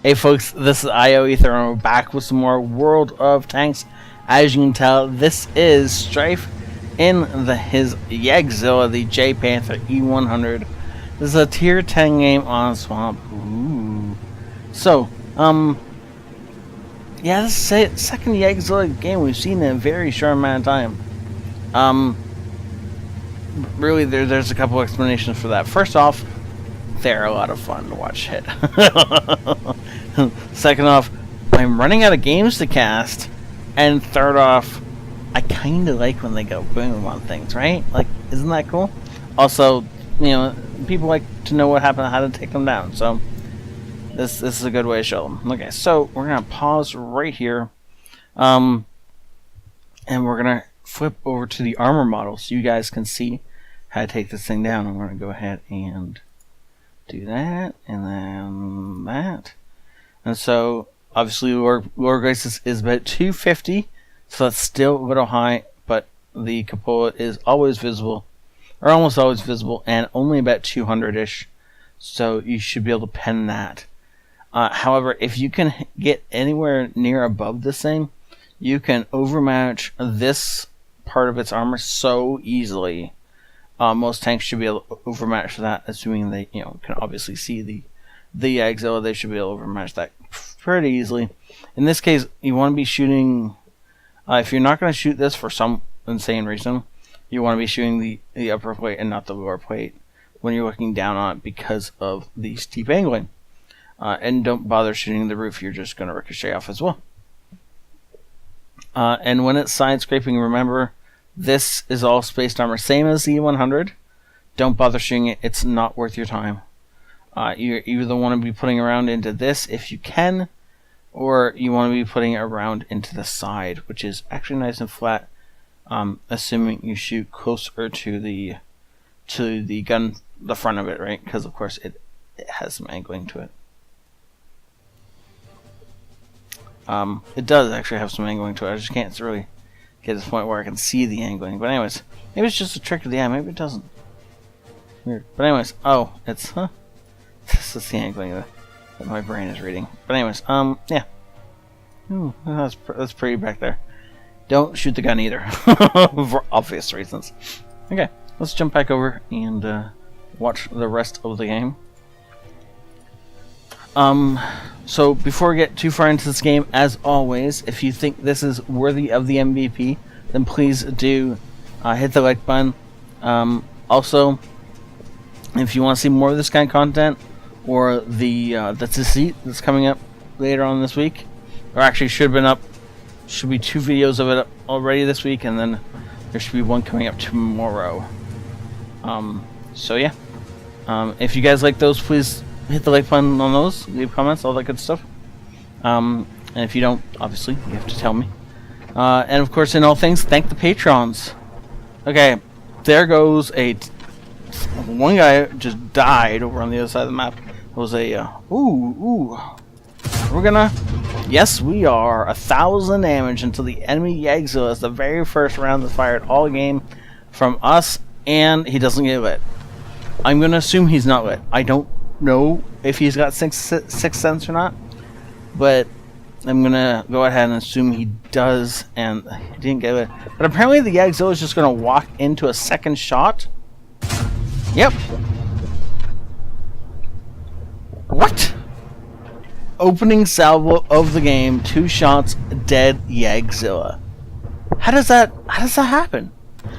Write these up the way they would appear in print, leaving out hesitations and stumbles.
Hey folks, this is ioEther and we're back with some more World of Tanks. As you can tell, this is Strife in his Yagzilla, the J Panther E100. This is a tier 10 game on Swamp. Ooh. So, yeah, this is the second Yagzilla game we've seen in a very short amount of time. Really, there's a couple explanations for that. First off, they're a lot of fun to watch hit. Second off, I'm running out of games to cast. And third off, I kind of like when they go boom on things, right? Like, isn't that cool? Also, you know, people like to know what happened, how to take them down. So, this is a good way to show them. Okay, so we're going to pause right here. And we're going to flip over to the armor model so you guys can see how to take this thing down. I'm going to go ahead and do that, and then that. And so, obviously, Lord Grace is about 250, so that's still a little high, but the cupola is always visible, or almost always visible, and only about 200-ish, so you should be able to pen that. However, if you can get anywhere near above this thing, you can overmatch this part of its armor so easily. Most tanks should be able to overmatch that, assuming they, can obviously see the Yagzilla. They should be able to overmatch that pretty easily. In this case, you want to be shooting. If you're not going to shoot this for some insane reason, you want to be shooting the upper plate and not the lower plate when you're looking down on it because of the steep angling. And don't bother shooting the roof; you're just going to ricochet off as well. And when it's side scraping, remember, this is all spaced armor, same as the E100. Don't bother shooting it; it's not worth your time. You either want to be putting around into this if you can, or you want to be putting it around into the side, which is actually nice and flat, assuming you shoot closer to the gun, the front of it, right? Because of course it has some angling to it. It does actually have some angling to it. I just can't really get to the point where I can see the angling. But anyways, maybe it's just a trick of the eye. Maybe it doesn't. Weird. But anyways, oh, it's this is the angling that my brain is reading. But anyways, yeah. Ooh, that's pretty back there. Don't shoot the gun either, for obvious reasons. Okay, let's jump back over and watch the rest of the game. So before we get too far into this game, as always, if you think this is worthy of the MVP, then please do hit the like button. Also, if you want to see more of this kind of content, or the deceit that's coming up later on this week, or actually should be 2 videos of it up already this week, and then there should be one coming up tomorrow. So yeah, if you guys like those, please hit the like button on those, leave comments, all that good stuff. And if you don't, obviously you have to tell me. And of course, in all things, thank the patrons. Okay, there goes one guy just died over on the other side of the map. It was a we're gonna, yes, we are 1,000 damage until the enemy Yagzilla is the very first round that's fired all game from us, and he doesn't get lit. I'm gonna assume he's not lit. I don't know if he's got sixth sense or not, but I'm gonna go ahead and assume he does, and he didn't get lit. But apparently the Yagzilla is just gonna walk into a second shot. Yep. What? Opening salvo of the game, 2 shots, dead Yagzilla. How does that happen?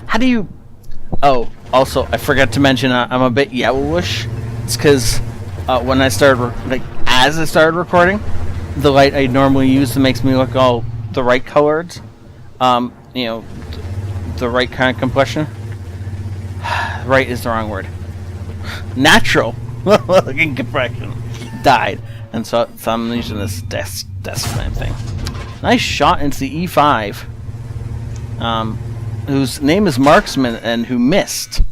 How do you? Oh, also I forgot to mention I'm a bit yellowish. It's because when I started as I started recording, the light I normally use makes me look all the right colored. The right kind of complexion. Right is the wrong word. Natural looking complexion died, and so I'm using this desk lamp thing. Nice shot into the E5, whose name is Marksman and who missed.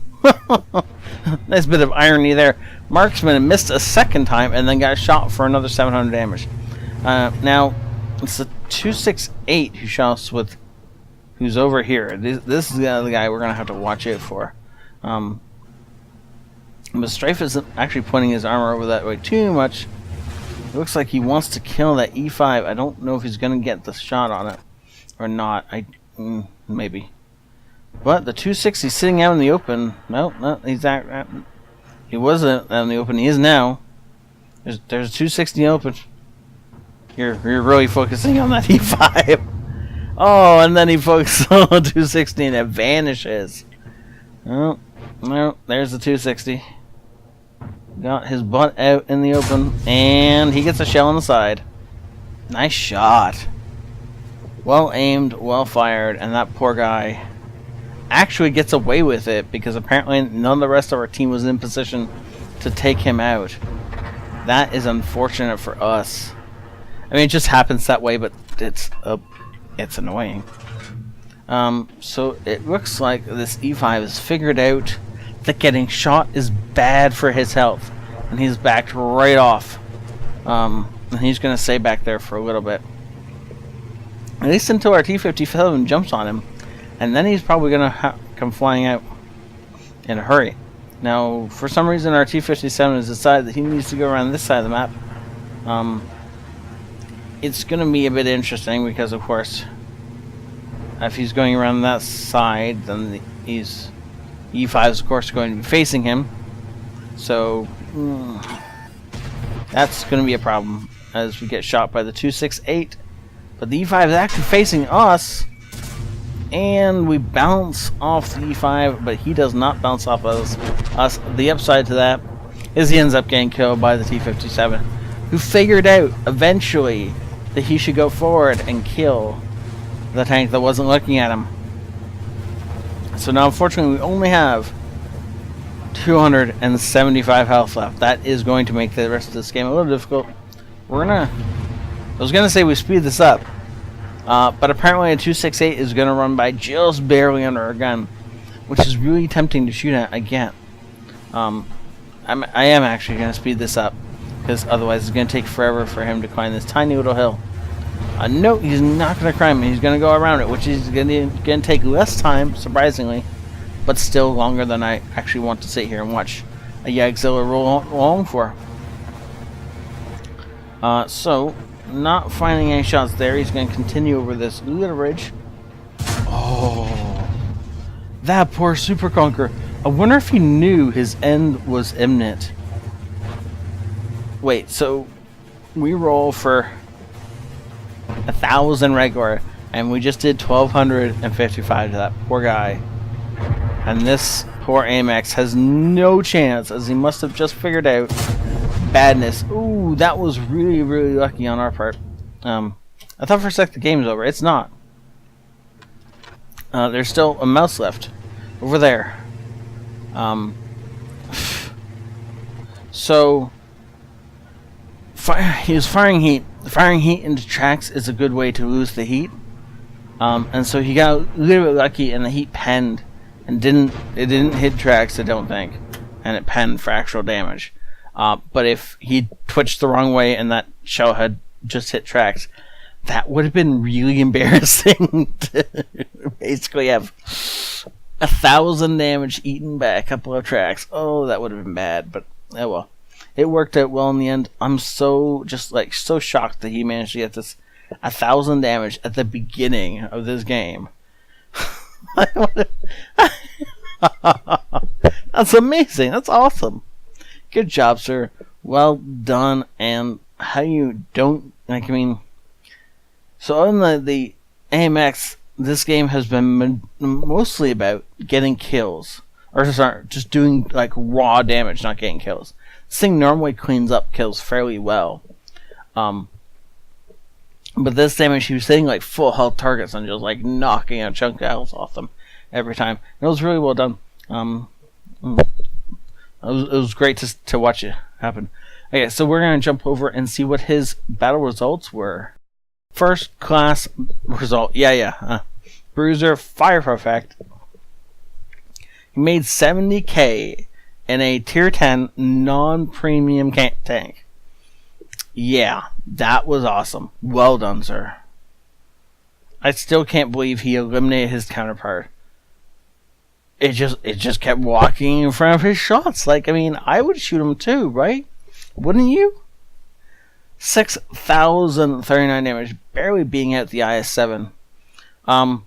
Nice bit of irony there. Marksman missed a second time and then got shot for another 700 damage. Now it's the 268 who shoots with, who's over here. This is the other guy we're gonna have to watch out for. But Strife isn't actually pointing his armor over that way too much. It looks like he wants to kill that E5. I don't know if he's going to get the shot on it or not. Maybe. But the 260 sitting out in the open. No, he's out. He wasn't out in the open. He is now. There's a 260 open. You're really focusing on that E5. Oh, and then he focuses on the 260 and it vanishes. Oh, no, there's the 260. Got his butt out in the open, and he gets a shell on the side. Nice shot. Well aimed, well fired, and that poor guy actually gets away with it because apparently none of the rest of our team was in position to take him out. That is unfortunate for us. I mean, it just happens that way, but it's annoying. So it looks like this E5 has figured out that getting shot is bad for his health, and he's backed right off. And he's going to stay back there for a little bit, at least until our T-57 jumps on him, and then he's probably going to come flying out in a hurry. Now, for some reason, our T-57 has decided that he needs to go around this side of the map. It's going to be a bit interesting because, of course, if he's going around that side, then E5 is, of course, going to be facing him. So, that's going to be a problem as we get shot by the 268. But the E5 is actually facing us, and we bounce off the E5, but he does not bounce off us. The upside to that is he ends up getting killed by the T-57, who figured out eventually that he should go forward and kill the tank that wasn't looking at him. So now, unfortunately, we only have 275 health left. That is going to make the rest of this game a little difficult. I was gonna say we speed this up, but apparently a 268 is gonna run by just barely under our gun, which is really tempting to shoot at again. I am actually gonna speed this up because otherwise it's gonna take forever for him to climb this tiny little hill. No, he's not gonna climb it. He's gonna go around it, which is gonna take less time, surprisingly, but still longer than I actually want to sit here and watch a Yagzilla roll along for. So, not finding any shots there, he's going to continue over this little ridge. Oh, that poor Super Conqueror. I wonder if he knew his end was imminent. Wait, so we roll for 1,000 regular, and we just did 1,255 to that poor guy. And this poor AMX has no chance, as he must have just figured out badness. Ooh, that was really, really lucky on our part. I thought for a sec the game was over. It's not. There's still a mouse left over there. So he was firing heat. Firing heat into tracks is a good way to lose the heat. And so he got a little bit lucky, and the heat penned, and it didn't hit tracks, I don't think, and it penned for actual damage. But if he twitched the wrong way and that shell had just hit tracks, that would have been really embarrassing to basically have 1,000 damage eaten by a couple of tracks. Oh, that would have been bad, but oh well. It worked out well in the end. I'm so shocked that he managed to get this 1,000 damage at the beginning of this game. That's amazing. That's awesome. Good job, sir. Well done. And how you don't like? I mean, so in the AMX, this game has been mostly about getting kills, or sorry, just doing like raw damage, not getting kills. This thing normally cleans up kills fairly well, but this damage he was hitting like full health targets and just like knocking a chunk of health off them every time. And it was really well done. It was great to watch it happen. Okay, so we're going to jump over and see what his battle results were. First class result. Bruiser, fire for effect. He made 70k in a tier 10 non-premium tank. Yeah, that was awesome. Well done, sir. I still can't believe he eliminated his counterpart. It just kept walking in front of his shots. Like, I mean, I would shoot him too, right? Wouldn't you? 6,039 damage, barely beating out the IS-7. And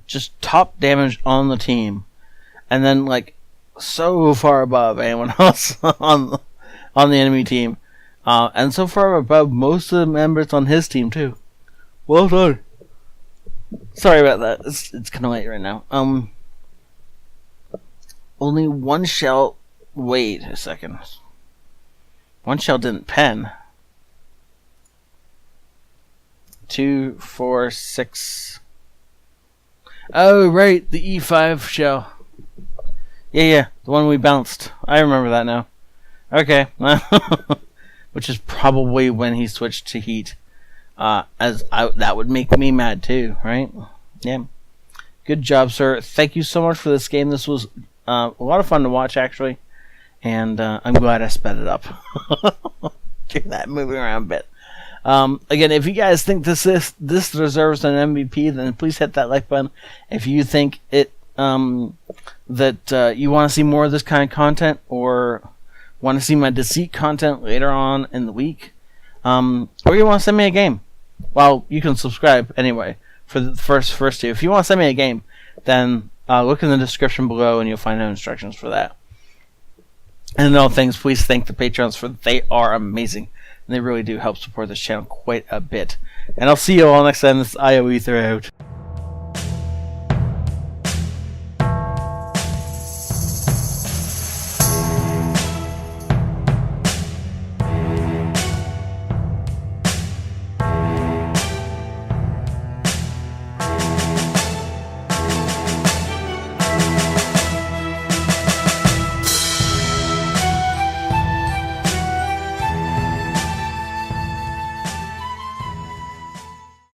just top damage on the team. And then, like, so far above anyone else on the enemy team. And so far above most of the members on his team, too. Well done. Sorry about that. It's kind of late right now. Only one shell... Wait a second. One shell didn't pen. 2, 4, 6... Oh, right. The E5 shell. Yeah. The one we bounced. I remember that now. Okay. Which is probably when he switched to heat. That would make me mad too, right? Yeah. Good job, sir. Thank you so much for this game. This was a lot of fun to watch, actually. And I'm glad I sped it up. Do that moving around bit. Again, if you guys think this deserves an MVP, then please hit that like button. If you think it that you want to see more of this kind of content, or want to see my deceit content later on in the week, or you want to send me a game, well, you can subscribe anyway for the first two. If you want to send me a game, then look in the description below and you'll find the instructions for that. And in all things, please thank the patrons, for they are amazing. And they really do help support this channel quite a bit. And I'll see you all next time. This is ioEther out.